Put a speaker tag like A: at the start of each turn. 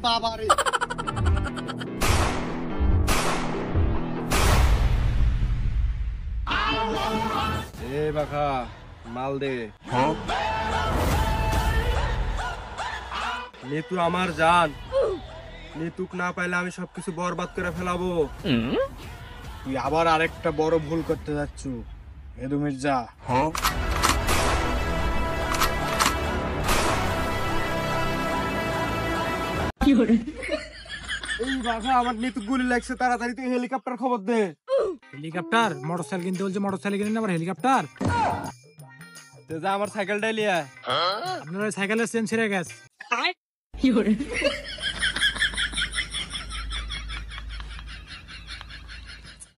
A: বাবা রে
B: এ বাখা মাল দে নিতু আমার জান নিতুক না পাইলে আমি সবকিছু বরবাদ করে ফেলাবো।
A: তুই আবার আরেকটা বড় ভুল করতে যাচ্ছ হেদু মির্জা।
B: এই বাখা আমার নিতুক গুলি লাগছে, তাড়াতাড়ি তুই হেলিকপ্টার খবর দে।
C: হেলিকপ্টার মোটরসাইকেল কিনতে বলছে, মোটরসাইকেল কিনে আবার হেলিকপ্টার।
B: তুই যা আমার সাইকেলটাই লিয়ে আয়।
C: আপনার ওই সাইকেলের চেন ছিঁড়ে গেছে।